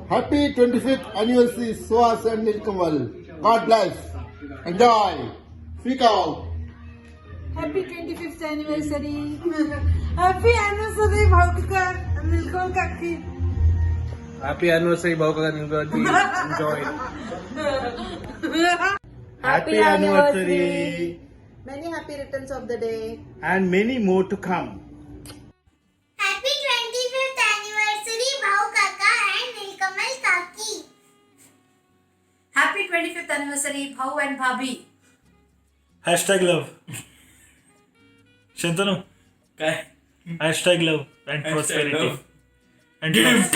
Happy 25th anniversary, Suhas and Nilkamal. God bless. Enjoy. Speak out. Happy 25th anniversary. Happy anniversary, Bhaukar and Nilkamal Kakki. Happy anniversary, Bhaukar Nilkamal. Enjoy. Happy anniversary. Many happy returns of the day. And many more to come. Happy 25th anniversary, Bhau Kaka and Nilkamal Kaki. Happy 25th anniversary, Bhau and Bhabhi. #love. Shantanu काय #love and prosperity love. and love.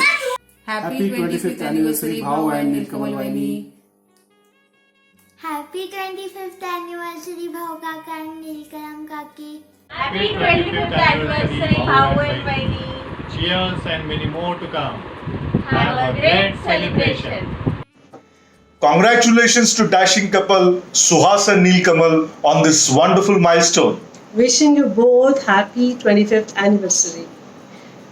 Happy 25th anniversary, Bhau and Nilkamal Vaini. Happy 25th anniversary, Bhau Kaka and Nilkamal Kaki. Happy 25th anniversary, Bhau and Vaini. Cheers and many more to come. Have a great celebration. Congratulations to dashing couple Suhas and Nilkamal on this wonderful milestone. Wishing you both happy 25th anniversary.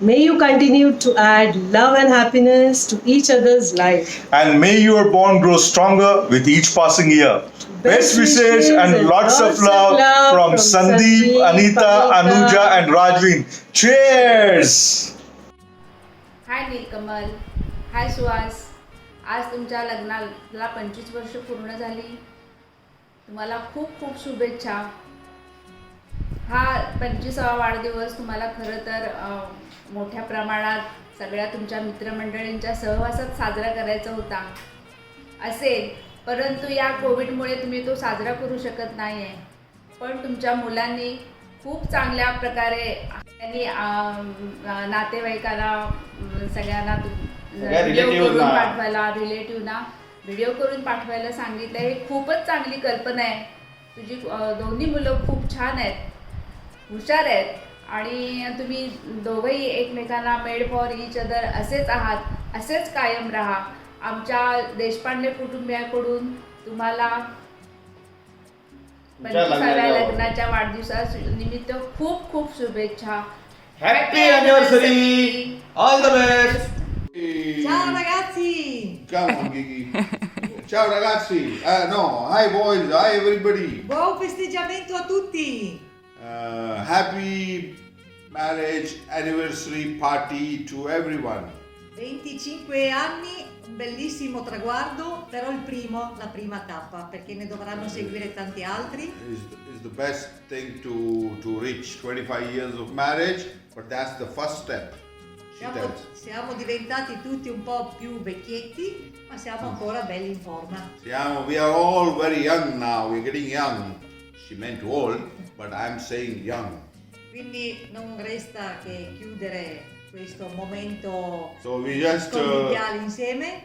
May you continue to add love and happiness to each other's life. And may your bond grow stronger with each passing year. Best wishes and lots of love from Sandeep, Anita, Anuja and Rajveen. Cheers! हाय नीलकमल, हाय सुहास. आज तुमच्या लग्नाला 25 वर्ष पूर्ण झाली. तुम्हाला खूप खूप शुभेच्छा. हा 25वा वाढदिवस तुम्हाला खरं तर मोठ्या प्रमाणात सगळ्या तुमच्या मित्रमंडळींच्या सहवासात साजरा करायचा होता असेल, परंतु या कोविडमुळे तुम्ही तो साजरा करू शकत नाही आहे. पण तुमच्या मुलांनी खूप चांगल्या प्रकारे त्यांनी नातेवाईकांना सगळ्यांना व्हिडिओ करून पाठवायला, रिलेटिव्हना व्हिडिओ करून पाठवायला सांगितलं. हे खूपच चांगली कल्पना आहे. तुझी दोन्ही मुलं खूप छान आहेत, हुशार आहेत आणि तुम्ही दोघंही एकमेकांना मेड फॉर इच अदर असेच आहात. असेच कायम राहा. आमच्या देशपांडे कुटुंबियाकडून तुम्हाला 25व्या लग्नाच्या वाढदिवसानिमित्त खूप खूप शुभेच्छा. Happy anniversary. All the best. Ciao ragazzi. Come on, Gigi. Ciao ragazzi. No, hi boys, hi everybody. Buon festeggiamento a tutti. Happy marriage anniversary party to everyone. 25 anni, un bellissimo traguardo, però la prima tappa, perché ne dovranno seguire tanti altri. Is the best thing to reach 25 years of marriage, but that's the first step. She tells. Siamo diventati tutti un po' più vecchietti, ma siamo ancora belli in forma. We are all very young now. We're getting young. She meant old, but I'm saying young. Quindi non resta che chiudere questo momento So we just conviviale insieme.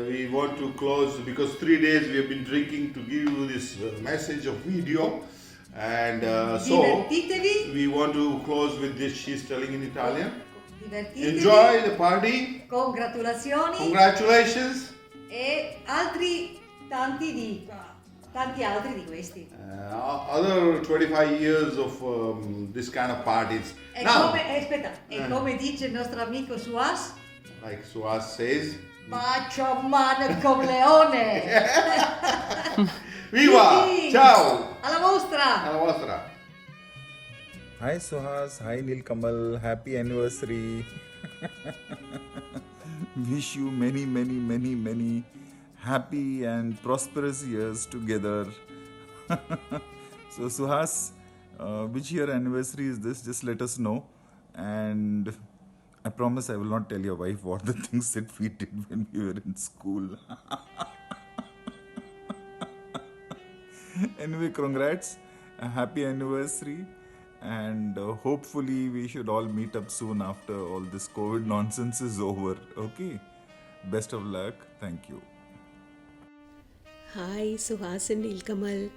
we want to close because 3 days we have been drinking to give you this message of video, and so Divertitevi. we want to close with this. She's telling in Italian. Divertitevi. Enjoy the party. Congratulazioni. Congratulations. E tanti altri di questi. Other 25 years of this kind of parties. Come dice il nostro amico Suas, Like Suhas says, bacio mano con leone. Viva! Ciao! Alla vostra! Alla vostra! Hi Suhas, hi Nilkamal, happy anniversary. Wish you many happy and prosperous years together. So Suhas, which year anniversary is this? Just let us know, and I promise I will not tell your wife what the things that we did when we were in school. Anyway, congrats, a happy anniversary, and hopefully we should all meet up soon after all this COVID nonsense is over. Okay, best of luck. Thank you. Hi Suhas and Nilkamal.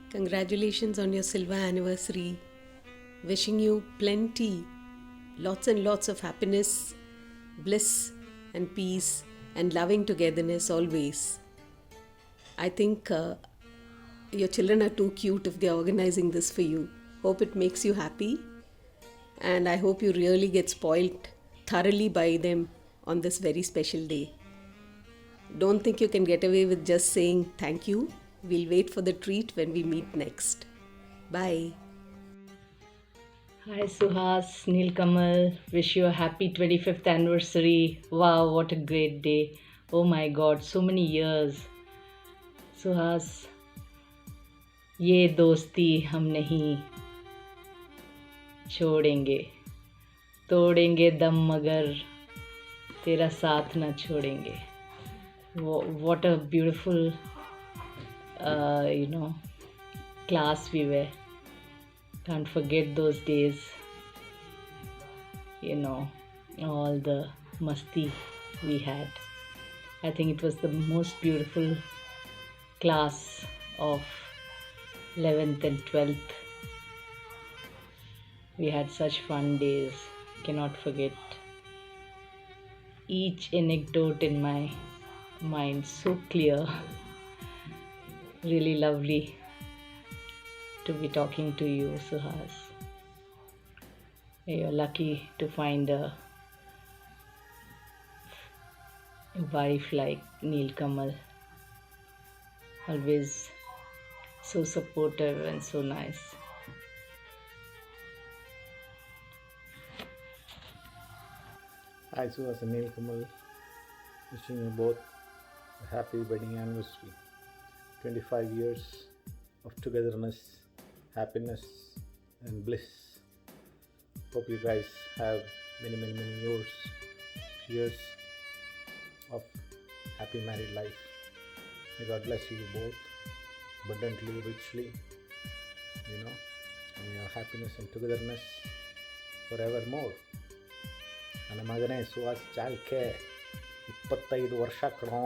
Congratulations on your silver anniversary. Wishing you plenty, lots and lots of happiness, bliss and peace and loving togetherness always. I think your children are too cute if they are organizing this for you. Hope it makes you happy, and I hope you really get spoiled thoroughly by them on this very special day. Don't think you can get away with just saying thank you. We'll wait for the treat when we meet next. Bye. Hi Suhas, Nilkamal, wish you a happy 25th anniversary. Wow, what a great day. Oh my god, so many years. Suhas, ये दोस्ती हम नहीं छोड़ेंगे, तोड़ेंगे दम मगर तेरा साथ ना छोड़ेंगे. What a beautiful, class we were. Can't forget those days. All the masti we had. I think it was the most beautiful class of 11th and 12th. We had such fun days. Cannot forget each anecdote in my mind, so clear. Really lovely to be talking to you, Suhas. You're lucky to find a wife like Nilkamal. Always so supportive and so nice. Hi Suhas and Nilkamal, wishing you both a happy wedding anniversary. 25 years of togetherness, happiness and bliss. Hope you guys have many years of happy married life. May God bless you both abundantly, richly, and your happiness and togetherness forevermore. ನನ್ನ ಮಗನೇ ಸುಹಾಸ್ ಚಾಲ್ಕೆ 25 ವರ್ಷ ಕಣೋ,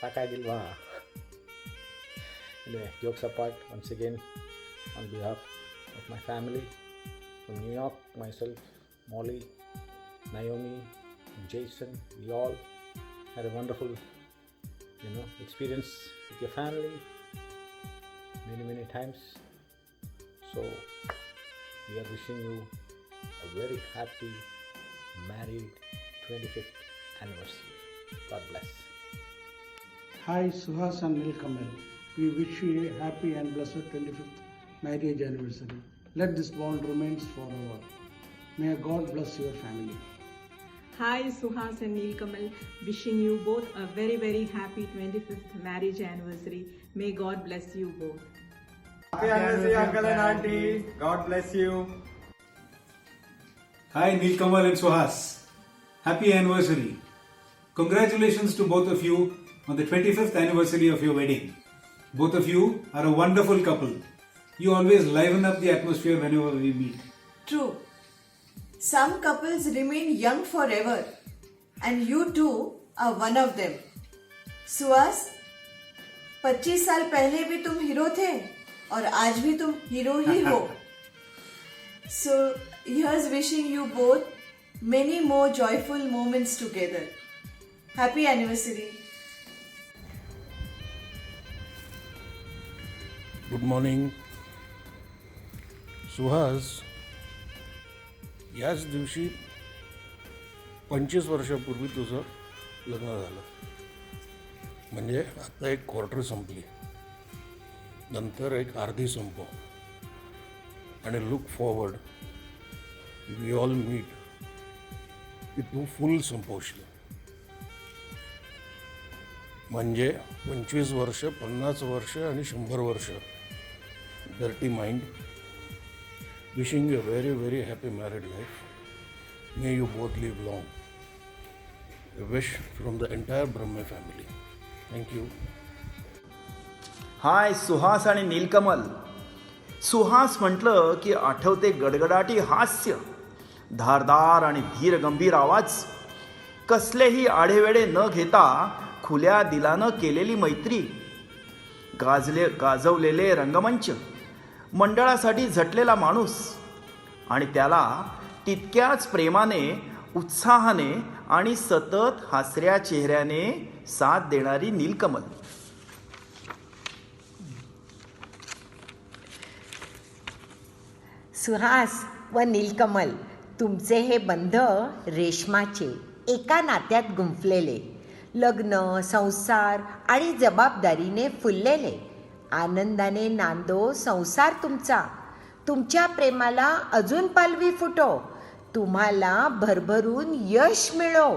ಸಾಕಾಗಿಲ್ವಾ? Anyway, jokes apart, once again, on behalf of my family from New York, myself, Molly, Naomi, Jason, we all had a wonderful, experience with your family many times. So, we are wishing you a very happy married 25th anniversary. God bless. Hi Suhas and Nilkamal. We wish you a happy and blessed 25th marriage anniversary. Let this bond remain forever. May God bless your family. Hi Suhas and Nilkamal. Wishing you both a very happy 25th marriage anniversary. May God bless you both. Happy anniversary, Uncle and Auntie. God bless you. Hi Nilkamal and Suhas. Happy anniversary. Congratulations to both of you on the 25th anniversary of your wedding. Both of you are a wonderful couple. You always liven up the atmosphere whenever we meet. True. Some couples remain young forever, and you two are one of them. Suhas, 25 साल पहले भी तुम hero थे और आज भी तुम hero ही हो. So here's wishing you both many more joyful moments together. Happy anniversary. Good morning Suhas. याच दिवशी 25 वर्षापूर्वी तुझं लग्न झालं. म्हणजे आता एक क्वार्टर संपली, नंतर एक अर्धी संपव आणि look forward we all meet की तू फुल संपवशील. म्हणजे 25 वर्ष, 50 वर्ष आणि 100 वर्ष. Dirty mind. Wishing you a very happy married life. May you both live long. A wish from the entire Brahma family. Thank you. हाय सुहास आणि नीलकमल. सुहास म्हटलं की आठवते गडगडाटी हास्य, धारदार आणि धीर गंभीर आवाज, कसलेही आढेवेढे न घेता खुल्या दिलानं केलेली मैत्री, गाजवलेले रंगमंच, मंडळासाठी झटलेला माणूस आणि त्याला तितक्याच प्रेमाने, उत्साहाने आणि सतत हसऱ्या चेहऱ्याने साथ देणारी नीलकमल. सुहास व नीलकमल, तुमचे हे बंध रेशमाचे, एका नात्यात गुंफलेले, लग्न, संसार आणि जबाबदारीने फुललेले. आनंदाने नांदो संसार तुमचा, तुमच्या प्रेमाला अजून पालवी फुटो, तुम्हाला भरभरून यश मिळो.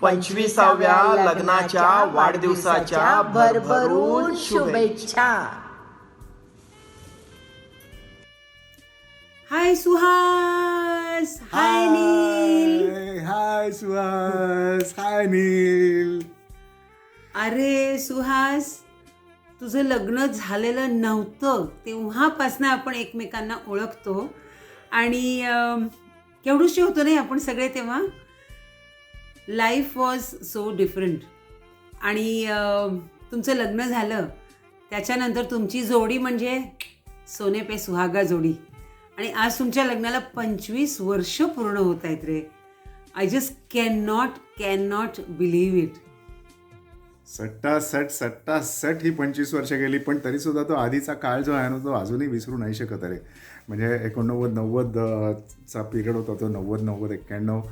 25व्या लग्नाच्या वाढदिवसाच्या भरभरून शुभेच्छा. हाय सुहास. हाय नील. हाय सुहास. हाय नील. अरे सुहास, तुझं लग्न झालेलं नव्हतं तेव्हापासनं आपण एकमेकांना ओळखतो आणि केवढूशी होतो नाही आपण सगळे तेव्हा. Life was so different. आणि तुमचं लग्न झालं त्याच्यानंतर तुमची जोडी म्हणजे सोने पे सुहागा जोडी. आणि आज तुमच्या लग्नाला 25 वर्ष पूर्ण होत आहेत रे. I just can not believe it. सट्टासट ही 25 वर्ष गेली, पण तरीसुद्धा तो आधीचा काळ जो आहे ना तो अजूनही विसरू नाही शकत. अरे म्हणजे 89-90चा पिरियड होता तो. 90-91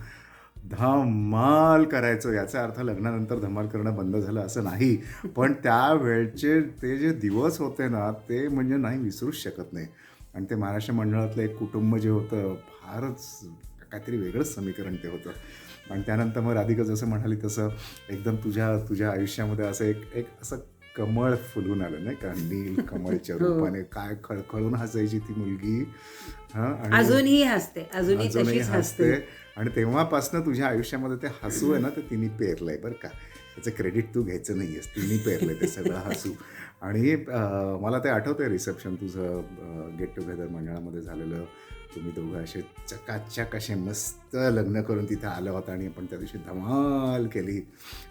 धमाल करायचो. याचा अर्थ लग्नानंतर धमाल करणं बंद झालं असं नाही, पण त्यावेळचे ते जे दिवस होते ना ते म्हणजे नाही विसरूच शकत नाही. आणि ते महाराष्ट्र मंडळातलं एक कुटुंब जे होतं फारच काहीतरी वेगळंच समीकरण ते होतं. आणि त्यानंतर मग राधिका जसं म्हणाली तसं एकदम तुझ्या आयुष्यामध्ये असं एक असं कमळ फुलून आलं नाही का, नील कमळच्या रूपाने. काय खळखळून हसायची ती मुलगी. आणि अजूनही हसते, अजूनही तशीच हसते. आणि तेव्हापासनं तुझ्या आयुष्यामध्ये ते हसू आहे ना ते तिने पेरलंय बरं का. त्याचं क्रेडिट तू घ्यायचं नाही आहेस, तिने पेरलंय ते सगळं हसू. आणि मला ते आठवतंय रिसेप्शन तुझं गेट टुगेदर मंडळामध्ये झालेलं. तुम्ही दोघं असे चकाचक असे मस्त लग्न करून तिथे आलं होतं आणि आपण त्या दिवशी धमाल केली.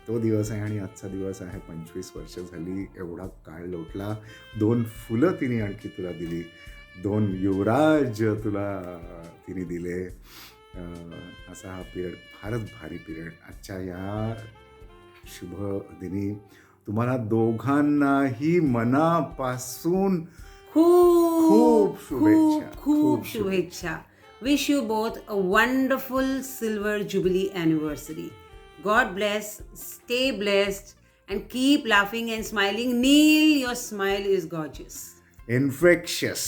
तो दिवस आहे आणि आजचा दिवस आहे. 25 वर्ष झाली, एवढा काळ लोटला. 2 फुलं तिने आणखी तुला दिली, 2 युवराज तुला तिने दिले. असा हा पिरियड फारच भारी पिरियड. आजच्या या शुभ दिनी तुम्हाला दोघांनाही मनापासून खूप शुभेच्छा. Wish you both a wonderful silver jubilee anniversary. God bless, stay blessed and keep laughing and smiling. Neil, your smile is gorgeous. Infectious.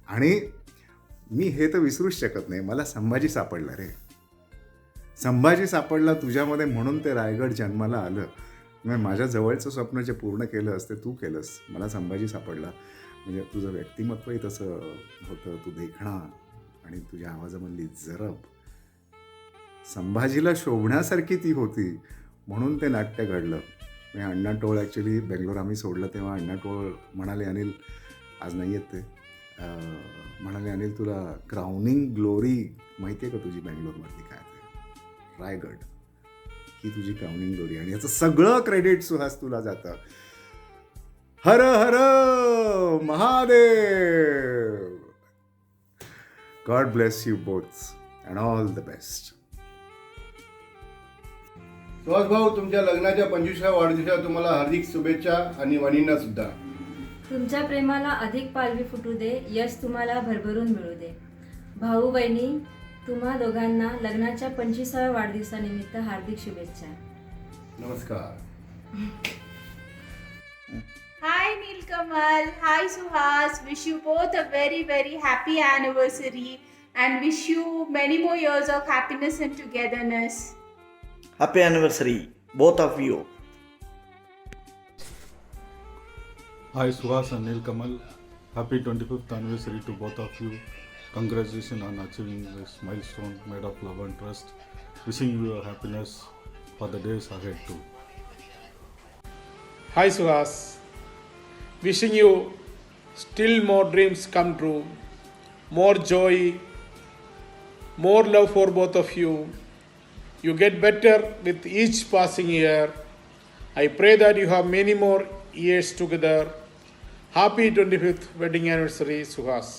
आणि मी हे तर विसरूच शकत नाही, मला संभाजी सापडला रे. संभाजी सापडला तुझ्यामध्ये म्हणून ते रायगड जन्माला आलं. म्हणजे माझ्या जवळचं स्वप्न जे पूर्ण केलं असते तू केलंस. मला संभाजी सापडला. म्हणजे तुझं व्यक्तिमत्वही तसं होतं, तू देखणा आणि तुझ्या आवाजामधली जरब संभाजीला शोभण्यासारखी ती होती. म्हणून ते नाट्य घडलं. म्हणजे अण्णा टोळ ॲक्च्युली बेंगलोर आम्ही सोडलं तेव्हा अण्णा टोळ म्हणाले, अनिल आज नाही येत ते, म्हणाले अनिल तुला क्राउनिंग ग्लोरी माहिती आहे का तुझी बेंगलोरमधली काय ते रायगड ही तुझी क्राउनिंग ग्लोरी. आणि याचं सगळं क्रेडिट सुहास तुला जातं. Har Har Mahadev. God bless you both and all the best. Suhas भाऊ, तुमच्या लग्नाच्या 25व्या वाढदिवसाला तुम्हाला हार्दिक शुभेच्छा आणि वणींना सुद्धा. तुमच्या प्रेमाला अधिक पालवी फुटू दे, यश तुम्हाला भरभरून मिळू दे. भाऊ बहिणी, तुम्हा दोघांना लग्नाच्या 25व्या वाढदिवसानिमित्त हार्दिक शुभेच्छा. नमस्कार. Hi Nilkamal, hi Suhas, wish you both a very very happy anniversary and wish you many more years of happiness and togetherness. Happy anniversary, both of you. Hi Suhas and Nilkamal, happy 25th anniversary to both of you. Congratulations on achieving this milestone made of love and trust. Wishing you happiness for the days ahead too. Hi Suhas, wishing you still more dreams come true, more joy, more love for both of you. You get better with each passing year. I pray that you have many more years together. Happy 25th wedding anniversary, Suhas.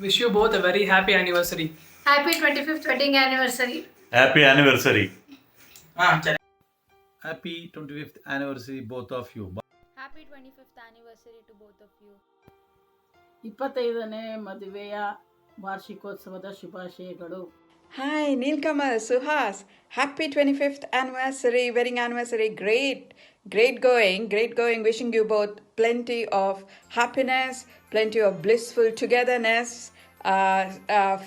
Wish you both a very happy anniversary. Happy 25th wedding anniversary. Happy anniversary. Happy 25th anniversary both of you. Happy 25th anniversary to both of you. 25ನೇ ಮದುವೆಯ ವಾರ್ಷಿಕೋತ್ಸವದ ಶುಭಾಶಯಗಳು. Hi, Nilkamal, Suhas. Happy 25th anniversary, wedding anniversary. Great going. Wishing you both plenty of happiness, plenty of blissful togetherness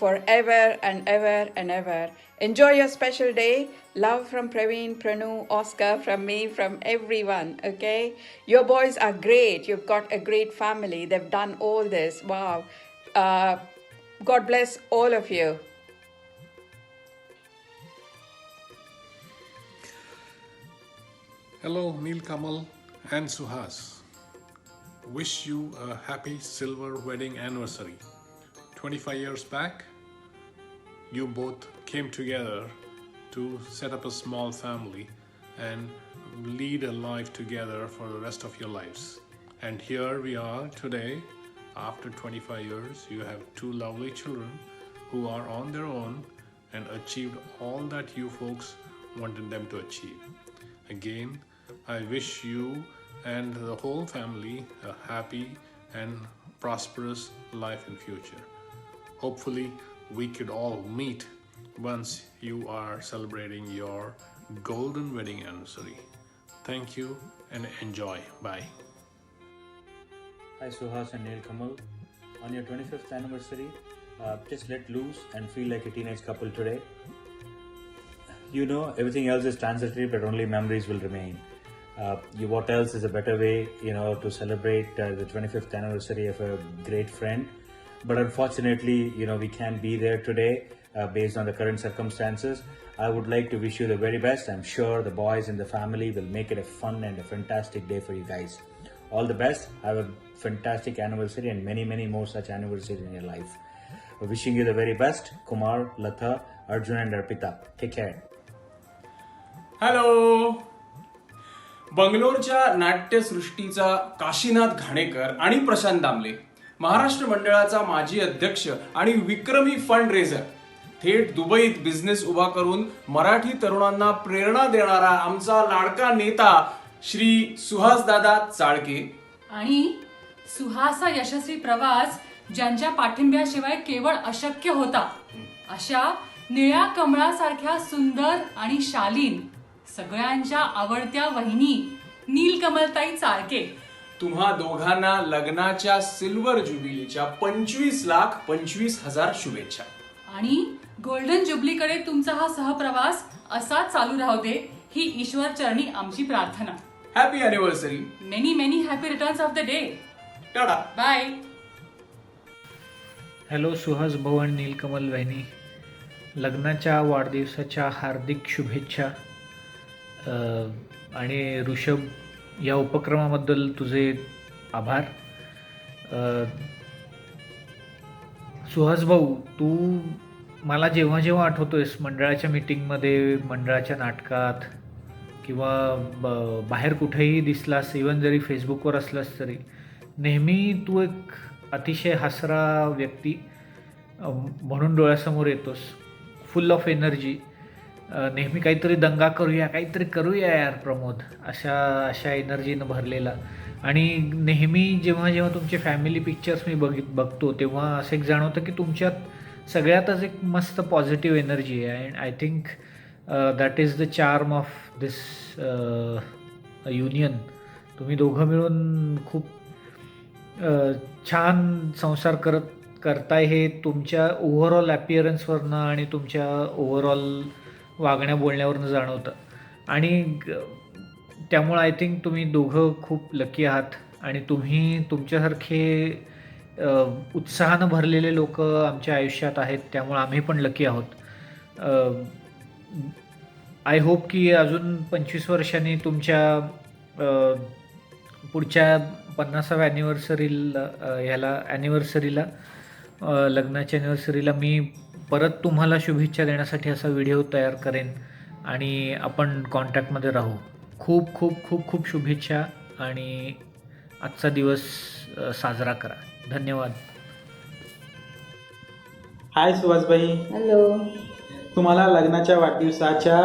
forever and ever and ever. Enjoy your special day. Love from Praveen, Pranu, Oscar, from me, from everyone, okay? Your boys are great. You've got a great family. They've done all this. Wow. God bless all of you. Hello, Neil Kamal and Suhas. Wish you a happy silver wedding anniversary. 25 years back, you both came together to set up a small family and lead a life together for the rest of your lives. And here we are today, after 25 years, you have two lovely children who are on their own and achieved all that you folks wanted them to achieve. Again, I wish you and the whole family a happy and prosperous life in future. Hopefully, we could all meet once you are celebrating your golden wedding anniversary. Thank you and enjoy. Bye. Hi, Suhas and Neil Kamal. On your 25th anniversary, just let loose and feel like a teenage couple today. You know, everything else is transitory, but only memories will remain. What else is a better way, to celebrate the 25th anniversary of a great friend? But unfortunately, we can't be there today based on the current circumstances. I would like to wish you the very best. I'm sure the boys in the family will make it a fun and a fantastic day for you guys. All the best. Have a fantastic anniversary and many, many more such anniversaries in your life. Wishing you the very best. Kumar, Latha, Arjun and Arpita. Take care. Hello. बंगलोरच्या नाट्यसृष्टीचा काशीनाथ घाणेकर आणि प्रशांत दामले, महाराष्ट्र मंडळाचा माजी अध्यक्ष आणि विक्रमी fund razor, थेट दुबईत बिझनेस उभा करून मराठी तरुणांना प्रेरणा देणारा आमचा लाडका नेता श्री सुहास दादा चाळके आणि सुहासचा यशस्वी प्रवास ज्यांच्या पाठिंब्याशिवाय केवळ अशक्य होता, अशा निळ्या कमळासारख्या सुंदर आणि शालीन सगळ्यांच्या आवडत्या वहिनी नीलकमलताई चाळके, तुम्हा दोघांना लग्नाच्या सिल्वर ज्युबिलीच्या 25,25,000 शुभेच्छा. आणि गोल्डन ज्युबलीकडे तुमचा हा सहप्रवास असाच चालू राहू दे ही ईश्वर चरणी आमची प्रार्थना. Happy anniversary. Many many happy returns of the day. Tata. Bye. Hello Suhas भाऊ आणि नीलकमल वहिनी, लग्नाच्या वाढदिवसाच्या हार्दिक शुभेच्छा. आणि ऋषभ, या उपक्रमाबद्दल तुझे आभार. सुहास भाऊ, तू मला जेव्हा जेव्हा आठवतोयस मंडळाच्या मीटिंगमध्ये, मंडळाच्या नाटकात किंवा बाहेर कुठेही दिसलास, इवन जरी फेसबुकवर असलास तरी नेहमी तू एक अतिशय हसरा व्यक्ती म्हणून डोळ्यासमोर येतोस. फुल ऑफ एनर्जी. नेहमी काहीतरी दंगा करूया यार प्रमोद, अशा एनर्जीनं भरलेला. आणि नेहमी जेव्हा जेव्हा तुमचे फॅमिली पिक्चर्स मी बघतो तेव्हा असं एक जाणवतं की तुमच्यात सगळ्यातच एक मस्त पॉझिटिव्ह एनर्जी आहे. And I think that is the charm of this union. तुम्ही दोघं मिळून खूप छान संसार करताय हे तुमच्या ओव्हरऑल ॲपिअरन्सवरनं आणि तुमच्या ओव्हरऑल वागण्या बोलण्यावरनं जाणवतं. आणि त्यामुळं आय थिंक तुम्ही दोघं खूप लकी आहात. आणि तुम्ही तुमच्यासारखे उत्साहानं भरलेले लोक आमच्या आयुष्यात आहेत, त्यामुळं आम्ही पण लकी आहोत. आय होप की अजून 25 वर्षांनी तुमच्या पुढच्या 50व्या ॲनिव्हर्सरीला लग्नाच्या ॲनिव्हर्सरीला मी परत तुम्हाला शुभेच्छा देण्यासाठी असा व्हिडिओ तयार करेन आणि आपण कॉन्टॅक्टमध्ये राहू. खूप खूप खूप खूप शुभेच्छा आणि आजचा दिवस साजरा करा. धन्यवाद. हाय सुहासबाई. हॅलो. तुम्हाला लग्नाच्या वाढदिवसाच्या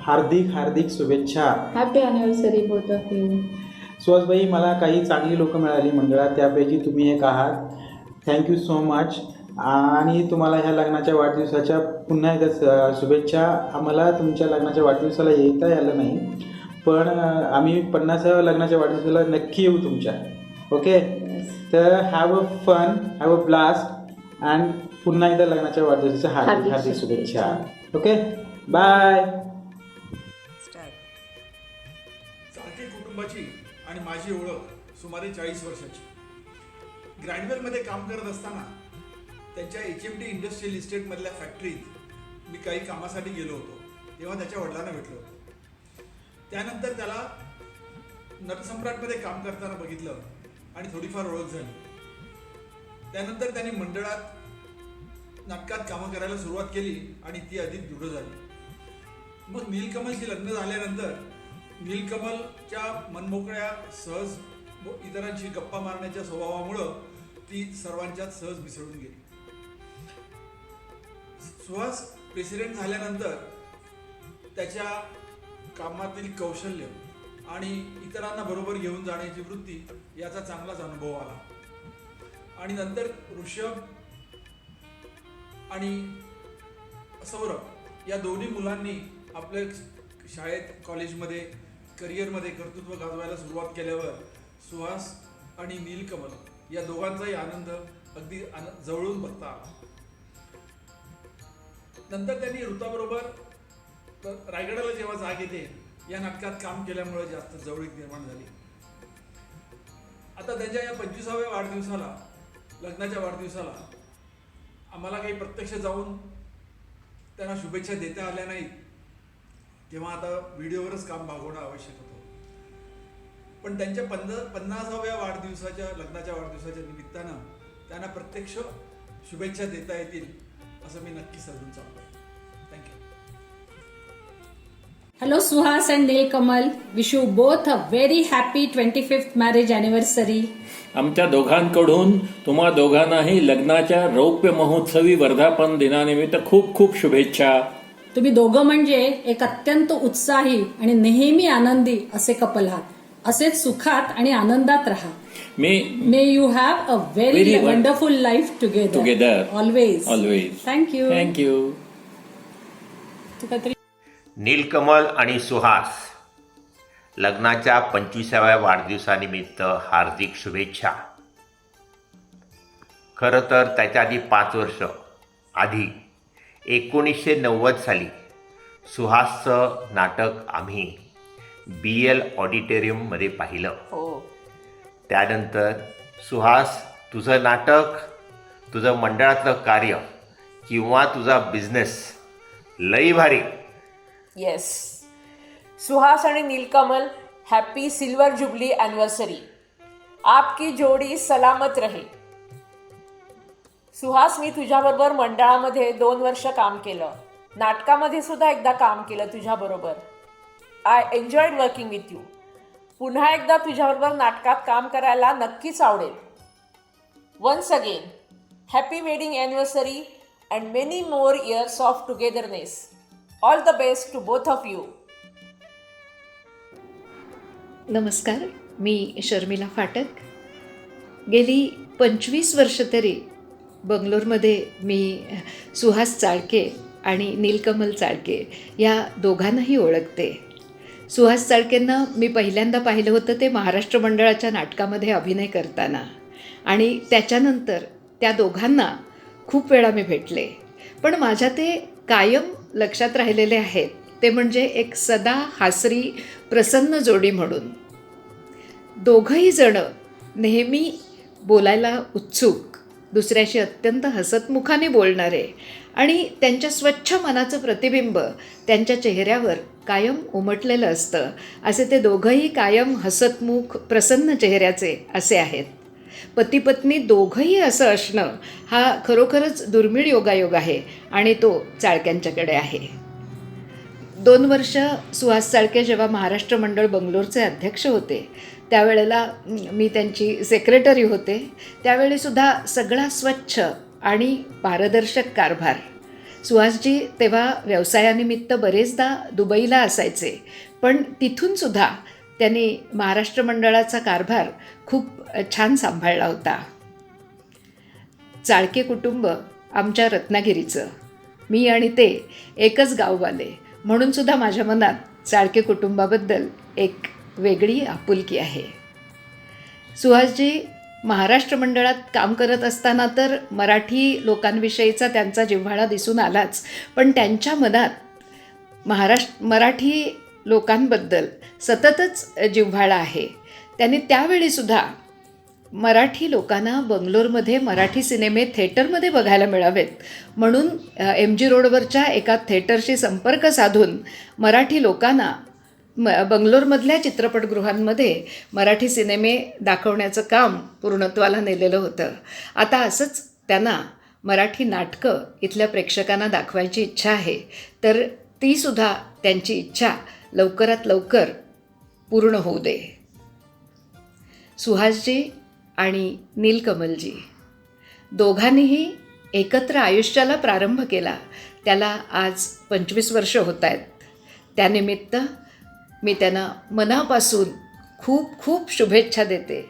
हार्दिक शुभेच्छा. Happy anniversary both of you. सुहासबाई, मला काही चांगली लोक मिळाली मंडळात, त्यापैकी तुम्ही एक आहात. Thank you so much. आणि तुम्हाला ह्या लग्नाच्या वाढदिवसाच्या पुन्हा एकदा शुभेच्छा. आम्हाला तुमच्या लग्नाच्या वाढदिवसाला येता आलं नाही, पण आम्ही 50व्या लग्नाच्या वाढदिवसाला नक्की येऊ तुमच्या. ओके, तर have a fun, have a blast and पुन्हा एकदा लग्नाच्या वाढदिवसाच्या हार्दिक हार्दिक शुभेच्छा. Okay, bye. चाळके कुटुंबाची आणि माझी ओळख सुमारे 40 वर्षाची. ग्रँडवेलमध्ये काम करत असताना त्यांच्या HMT इंडस्ट्रियल इस्टेटमधल्या फॅक्टरीत मी काही कामासाठी गेलो होतो, तेव्हा त्याच्या वडिलांना भेटलो होतो. त्यानंतर त्याला नटसम्राटमध्ये काम करताना बघितलं आणि थोडीफार ओळख झाली. त्यानंतर त्यांनी मंडळात नाटकात कामं करायला सुरुवात केली आणि ती अधिक दृढ झाली. मग नीलकमलशी लग्न झाल्यानंतर नीलकमलच्या मनमोकळ्या सहज इतरांशी गप्पा मारण्याच्या स्वभावामुळं ती सर्वांच्यात सहज मिसळून गेली. सुहास प्रेसिडेंट झाल्यानंतर त्याच्या कामातील कौशल्य आणि इतरांना बरोबर घेऊन जाण्याची वृत्ती याचा चांगलाच अनुभव आला. आणि नंतर ऋषभ आणि सौरभ या दोन्ही मुलांनी आपल्या शाळेत कॉलेजमध्ये करिअरमध्ये कर्तृत्व गाजवायला सुरुवात केल्यावर सुहास आणि नीलकमल या दोघांचाही आनंद अगदी जवळून बघता आला. नंतर त्यांनी ऋताबरोबर रायगडाला जेव्हा जाग येते या नाटकात काम केल्यामुळे जास्त जवळीक निर्माण झाली. आता त्यांच्या या 25व्या वाढदिवसाला, लग्नाच्या वाढदिवसाला आम्हाला काही प्रत्यक्ष जाऊन त्यांना शुभेच्छा देता आल्या नाहीत, तेव्हा आता व्हिडिओवरच काम भागवणं आवश्यक होतं. पण त्यांच्या 50व्या वाढदिवसाच्या, लग्नाच्या वाढदिवसाच्या निमित्तानं त्यांना प्रत्यक्ष शुभेच्छा देता येतील असं मी नक्की समजून चाललोय. Thank you. Hello Suhas and Nilkamal, wish you both a very happy 25th marriage anniversary. आमच्या दोघांकडून तुम्हा दोघांनाही लग्नाच्या रौप्य महोत्सवी वर्धापन दिनानिमित्त खूप खूप शुभेच्छा. तुम्ही दोघं म्हणजे एक अत्यंत उत्साही आणि नेहमी आनंदी असे कपल आहात. असेच सुखात आणि आनंदात राहा. May you have a very wonderful life together always. Thank you. Thank you. Neelkamal आणि सुहास लग्नाच्या 25व्या वाढदिवसानिमित्त हार्दिक शुभेच्छा. खरं तर त्याच्या आधी 5 वर्ष आधी 1990 साली सुहासचं नाटक आम्ही BL ऑडिटोरियममध्ये पाहिलं. त्यानंतर सुहास, तुझं नाटक, तुझं मंडळातलं कार्य किंवा तुझा बिझनेस लई भारी. येस. सुहास आणि नीलकमल, हैप्पी सिल्वर जुबली एनिवर्सरी. आपकी जोडी सलामत रहे. सुहास, मी तुझ्याबरोबर मंडळामध्ये 2 वर्ष काम केलं, नाटकामध्ये सुद्धा एकदा काम केलं तुझ्याबरोबर. I enjoyed working with you. पुन्हा एकदा तुझ्याबरोबर नाटकात काम करायला नक्कीच आवडेल. Once again happy wedding anniversary and many more years of togetherness. All the best to both of you. नमस्कार, मी शर्मिला फाटक. गेली 25 वर्ष तरी बंगलोरमध्ये मी सुहास चाळके आणि नीलकमल चाळके या दोघांनाही ओळखते. सुहास चाळकेंना मी पहिल्यांदा पाहिलं होतं ते महाराष्ट्र मंडळाच्या नाटकामध्ये अभिनय करताना, आणि त्याच्यानंतर त्या दोघांना खूप वेळा मी भेटले. पण माझ्या ते कायम लक्षात राहिलेले आहेत ते म्हणजे एक सदा हासरी प्रसन्न जोडी म्हणून. दोघंही जणं नेहमी बोलायला उत्सुक, दुसऱ्याशी अत्यंत हसतमुखाने बोलणारे, आणि त्यांच्या स्वच्छ मनाचं प्रतिबिंब त्यांच्या चेहऱ्यावर कायम उमटलेलं असतं. असे ते दोघंही कायम हसतमुख प्रसन्न चेहऱ्याचे असे आहेत. पती पत्नी दोघंही असं असणं हा खरोखरच दुर्मिळ योगायोग आहे, आणि तो चाळक्यांच्याकडे आहे. 2 वर्ष सुहास चाळके जेव्हा महाराष्ट्र मंडळ बंगलोरचे अध्यक्ष होते त्यावेळेला मी त्यांची सेक्रेटरी होते. त्यावेळीसुद्धा सगळा स्वच्छ आणि पारदर्शक कारभार. सुहासजी तेव्हा व्यवसायानिमित्त बरेचदा दुबईला असायचे, पण तिथूनसुद्धा त्यांनी महाराष्ट्र मंडळाचा कारभार खूप छान सांभाळला होता. चाळके कुटुंब आमच्या रत्नागिरीचं. मी आणि ते एकच गाववाले म्हणूनसुद्धा माझ्या मनात चाळके कुटुंबाबद्दल एक वेगळी आपुलकी आहे. सुहासजी महाराष्ट्र मंडळात काम करत असताना तर मराठी लोकांविषयीचा त्यांचा जिव्हाळा दिसून आलाच, पण त्यांच्या मनात मराठी लोकांबद्दल सततच जिव्हाळा आहे. त्यांनी त्यावेळीसुद्धा मराठी लोकांना बंगलोरमध्ये मराठी सिनेमे थिएटरमध्ये बघायला मिळावेत म्हणून MG रोडवरच्या एका थिएटरशी संपर्क साधून मराठी लोकांना बंगलोरमधल्या चित्रपटगृहांमध्ये मराठी सिनेमे दाखवण्याचं काम पूर्णत्वाला नेलेलं होतं. आता असंच त्यांना मराठी नाटकं इथल्या प्रेक्षकांना दाखवायची इच्छा आहे, तर तीसुद्धा त्यांची इच्छा लवकरात लवकर पूर्ण होऊ दे. सुहासजी आणि नीलकमलजी दोघांनीही एकत्र आयुष्याला प्रारंभ केला. त्याला आज 25 वर्ष होत आहेत. त्यानिमित्त मी त्यांना मनापासून खूप खूप शुभेच्छा देते.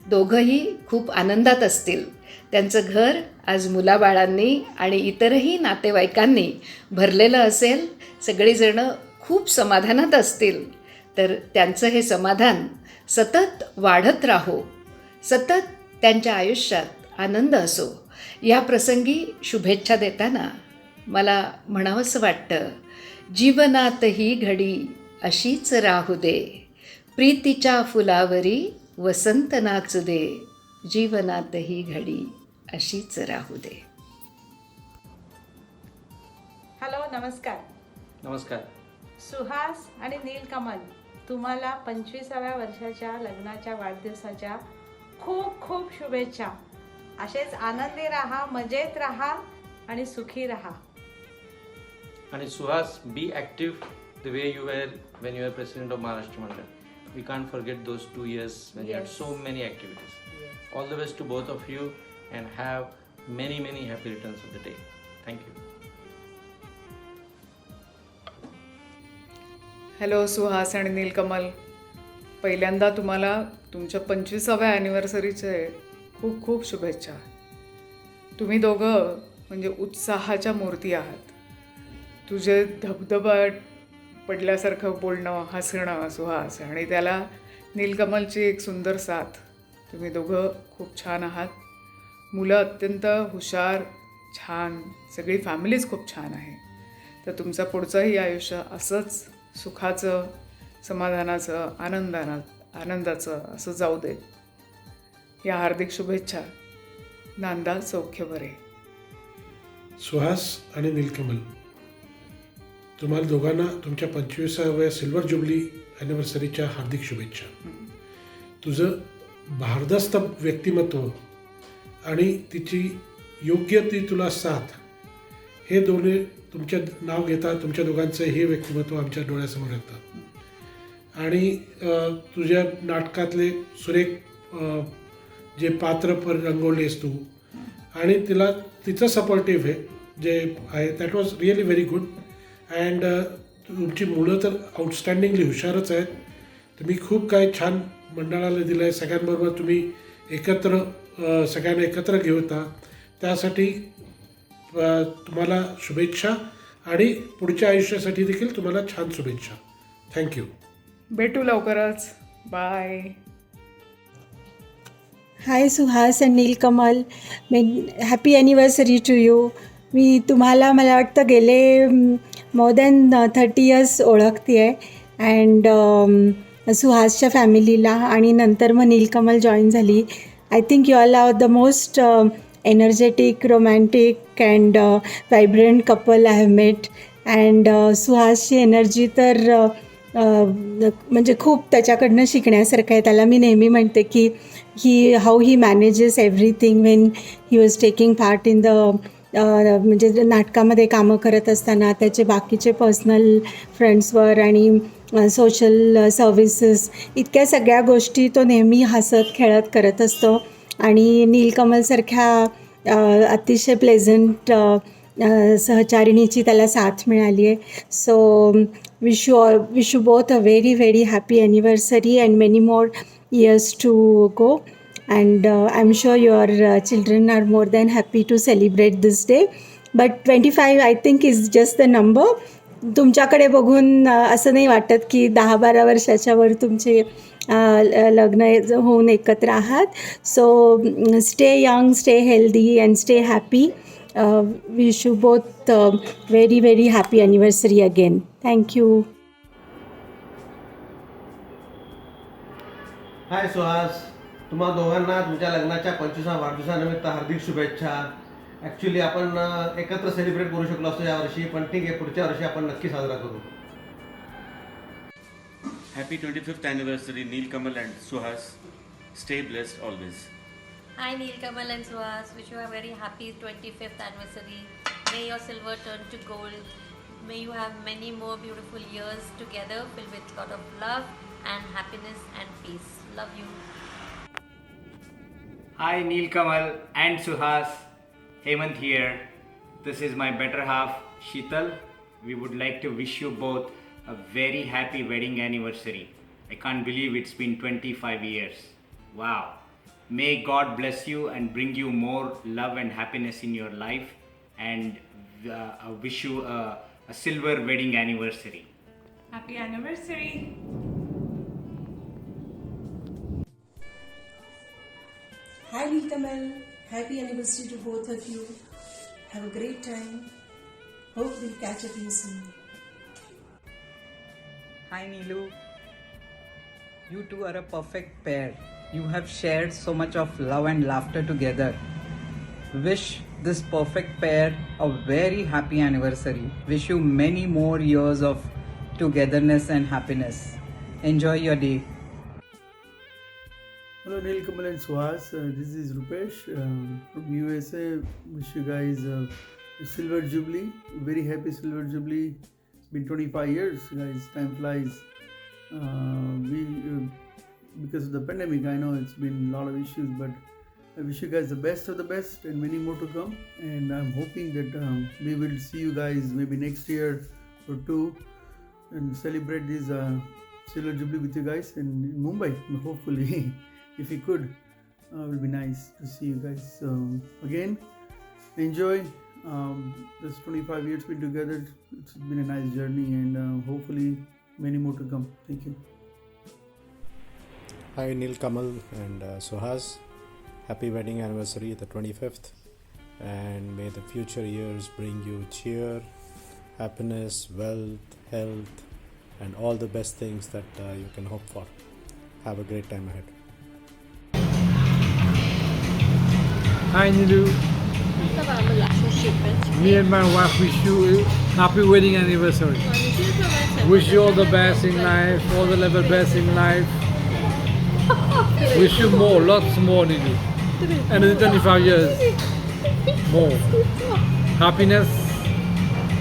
दोघंही खूप आनंदात असतील. त्यांचं घर आज मुलाबाळांनी आणि इतरही नातेवाईकांनी भरलेलं असेल. सगळीजणं खूप समाधानात असतील. तर त्यांचं हे समाधान सतत वाढत राहो, सतत त्यांच्या आयुष्यात आनंद असो. या प्रसंगी शुभेच्छा देताना मला म्हणावंसं वाटतं, जीवनात ही घडी अशीच राहू दे, प्रीतीच्या फुलावरी वसंत नाचू दे, जीवनात ही घडी अशीच राहू दे. हॅलो, नमस्कार. नमस्कार. सुहास आणि नीलकमल, तुम्हाला 25व्या वर्षाच्या लग्नाच्या वाढदिवसाच्या खूप खूप शुभेच्छा. असेच आनंदी राहा, मजेत राहा आणि सुखी राहा. आणि सुहास, बी active the way you were when you were president of Maharashtra Mandal. We can't forget those 2 years when you had so many activities. All the best to both of you and have many happy returns of the day. Thank you. Hello Suhas आणि नीलकमल, पहिल्यांदा तुम्हाला तुमच्या 25व्या ॲनिव्हर्सरीचे खूप खूप शुभेच्छा. तुम्ही दोघं म्हणजे उत्साहाच्या मूर्ती आहात. तुझे धबधबाट पडल्यासारखं बोलणं, हसणं सुहास, आणि त्याला नीलकमलची एक सुंदर साथ. तुम्ही दोघं खूप छान आहात. मुलं अत्यंत हुशार, छान, सगळी फॅमिलीच खूप छान आहे. तर तुमचं पुढचंही आयुष्य असंच सुखाचं, समाधानाचं, आनंदाचं असं जाऊ दे. या हार्दिक शुभेच्छा. नांदा सौख्य बरे. सुहास आणि नीलकमल, तुम्हाला दोघांना तुमच्या 25व्या सिल्वर जुबली ॲनिव्हर्सरीच्या हार्दिक शुभेच्छा. तुझं भारदस्त व्यक्तिमत्व आणि तिची योग्य ती तुला साथ, हे दोन्ही तुमच्या नाव घेता तुमच्या दोघांचं हे व्यक्तिमत्व आमच्या डोळ्यासमोर येतं. आणि तुझ्या नाटकातले सुरेख जे पात्र रंगवलेस तू, आणि तिला तिचं सपोर्टिव्ह आहे जे आहे, that was really very good. And तुमची मुलं तर आउटस्टँडिंगली हुशारच आहेत. तुम्ही खूप काय छान मंडळाला दिलं आहे. सगळ्यांबरोबर तुम्ही सगळ्यांना एकत्र घेता, त्यासाठी तुम्हाला शुभेच्छा आणि पुढच्या आयुष्यासाठी देखील तुम्हाला छान शुभेच्छा. थँक्यू. भेटू लवकरच. Bye. Hi Suhas and Neelkamal, happy anniversary to you. मी तुम्हाला मला वाटतं गेले मोर दॅन 30 इयर्स ओळखते आहे. अँड सुहासच्या फॅमिलीला आणि नंतर मग नीलकमल जॉईन झाली. I think you all are the most energetic, romantic and vibrant couple I have met. And सुहासची एनर्जी तर म्हणजे खूप त्याच्याकडनं शिकण्यासारखं आहे. त्याला मी नेहमी म्हणते की how he manages everything when he was taking part in the म्हणजे नाटकामध्ये कामं करत असताना त्याचे बाकीचे पर्सनल फ्रंट्सवर आणि सोशल सर्व्हिसेस, इतक्या सगळ्या गोष्टी तो नेहमी हसत खेळत करत असतो. आणि नीलकमलसारख्या अतिशय प्लेझंट सहचारिणीची त्याला साथ मिळाली आहे. So wish you both a very very happy anniversary and many more years to go. and I'm sure your children are more than happy to celebrate this day. But 25 I think is just the number. तुमच्याकडे बघून असं नाही वाटत की 10-12 वर्षाच्या वर तुमचे लग्न होऊन एकत्र आहात. So stay young, stay healthy and stay happy. Wish you both very very happy anniversary again. Thank you. Hi Suhas, तुम्हा दोघांना तुमच्या लग्नाच्या 25व्या वाढदिवसानिमित्त हार्दिक शुभेच्छा. ॲक्च्युली आपण एकत्र सेलिब्रेट करू शकलो असतो यावर्षी, पण ठीक आहे, पुढच्या वर्षी आपण नक्की साजरा करू. Happy 25th anniversary, Neil Kamal and Suhas. Stay blessed always. Hi Neil Kamal and Suhas. Wish you a very happy 25th anniversary. May your silver turn to gold. May you have many more beautiful years together filled with lot of love and happiness and peace. Love you. Hi Neil Kamal and Suhas. Hemant here. This is my better half Sheetal. We would like to wish you both a very happy wedding anniversary. I can't believe it's been 25 years. Wow. May God bless you and bring you more love and happiness in your life, and I wish you a silver wedding anniversary. Happy anniversary. Hi Neil Kamal. Happy anniversary to both of you. Have a great time. Hope we'll catch up you soon. Hi Neelu. You two are a perfect pair. You have shared so much of love and laughter together. Wish this perfect pair a very happy anniversary. Wish you many more years of togetherness and happiness. Enjoy your day. Hello Neil Kamal and Suhas, this is Rupesh from USA. Wish you guys a silver jubilee, very happy silver jubilee. It's been 25 years guys, time flies. Because of the pandemic, I know it's been a lot of issues, but I wish you guys the best of the best and many more to come, and I'm hoping that we will see you guys maybe next year or two and celebrate this silver jubilee with you guys in Mumbai, hopefully. If you could, it would be nice to see you guys again. Enjoy this 25 years been together. It's been a nice journey, and hopefully many more to come. Thank you. Hi Neil Kamal and Suhas. Happy wedding anniversary, the 25th, and may the future years bring you cheer, happiness, wealth, health, and all the best things that you can hope for. Have a great time ahead. Hi Nilu. Me and my wife wish you a happy wedding anniversary. Wish you all the best in life, all the level best in life. Wish you more, lots more Nilu. And in 25 years, more. Happiness,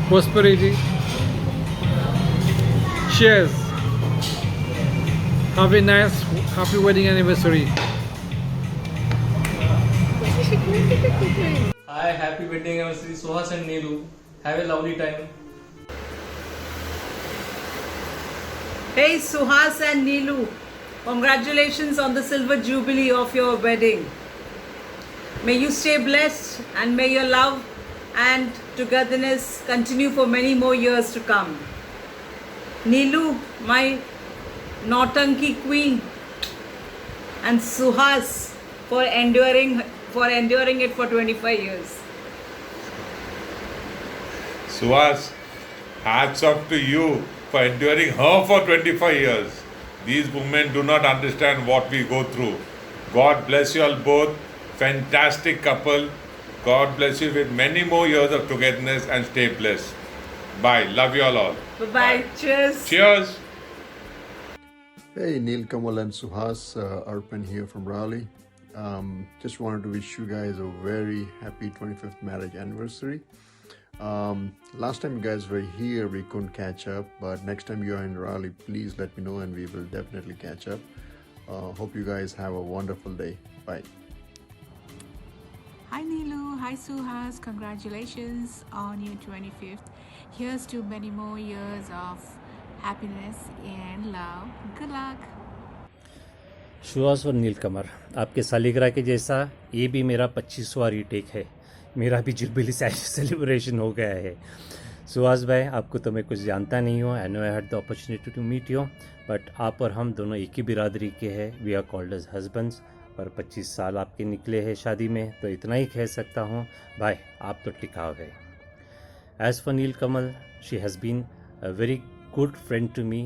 prosperity. Cheers. Have a nice, happy wedding anniversary. Hi, happy wedding anniversary Suhas and Neelu. Have a lovely time. Hey Suhas and Neelu, congratulations on the silver jubilee of your wedding. May you stay blessed and may your love and togetherness continue for many more years to come. Neelu, my Nautanki queen, and Suhas for enduring it for 25 years. Suhas, hats off to you for enduring her for 25 years. These women do not understand what we go through. God bless you all both. Fantastic couple. God bless you with many more years of togetherness and stay blessed. Bye. Love you all. Bye-bye. Cheers. Cheers. Hey, Neil Kamal and Suhas, Arpan here from Raleigh. Just wanted to wish you guys a very happy 25th marriage anniversary. Last time you guys were here, we couldn't catch up, but next time you are in Raleigh, please let me know and we will definitely catch up. Hope you guys have a wonderful day. Bye. Hi Neelu, hi Suhas, congratulations on your 25th. Here's to many more years of happiness and love. Good luck. Suhas और नीलकमल, आपके सालिग्राह के जैसा ये भी मेरा 25वां retake है। मेरा भी jubilee celebration हो गया है। सुहास भाई, आपको तो मैं कुछ जानता नहीं हूँ, I know I had the opportunity to meet you, but आप और हम दोनों एक ही बिरादरी के हैं। We are called as husbands, और 25 साल आपके निकले हैं शादी में, तो इतना ही कह सकता हूँ भाई, आप तो टिकाऊ है। As for Neelkamal, she has been a very good friend to me,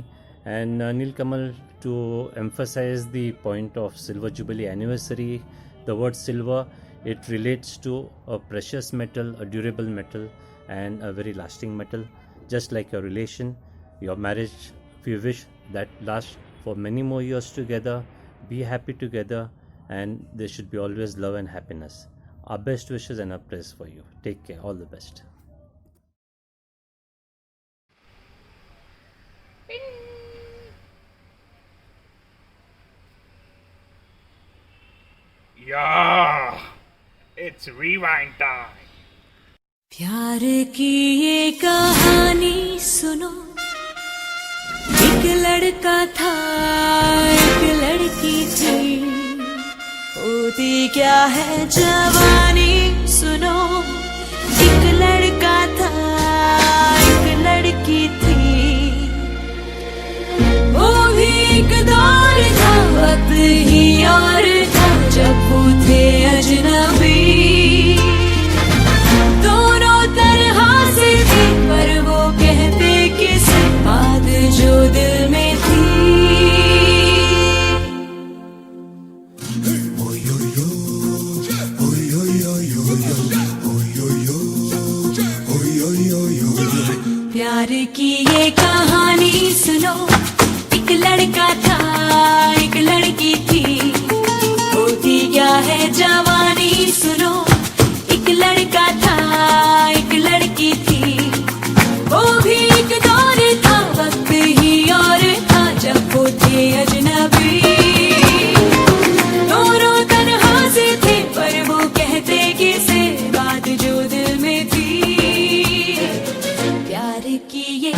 and Nilkamal, to emphasize the point of Silver Jubilee anniversary, the word silver, it relates to a precious metal, a durable metal, and a very lasting metal, just like your relation, your marriage. We wish that lasts for many more years together, be happy together, and there should be always love and happiness. Our best wishes and our prayers for you. Take care, all the best. Yeah, it's rewind time. प्यार की ये कहानी सुनो, एक लड़का था एक लड़की थी, होती क्या है जवानी सुनो, एक लड़का था एक लड़की थी, वो भी एक दौर था, वक्त ही और था, जब वो थे अजनबी, दोनों तरह से थे, पर वो कहते किसी बात जो दिल में थी। प्यार की ये कहानी सुनो, एक लड़का था एक लड़की थी, होती क्या है जवानी सुनो, एक लड़का था एक लड़की थी, वो भी एक दौर था, वक्त ही और था, जब वो थे अजनबी, दोनों तन्हा से थे, पर वो कहते किसे बात जो दिल में थी। प्यार की ये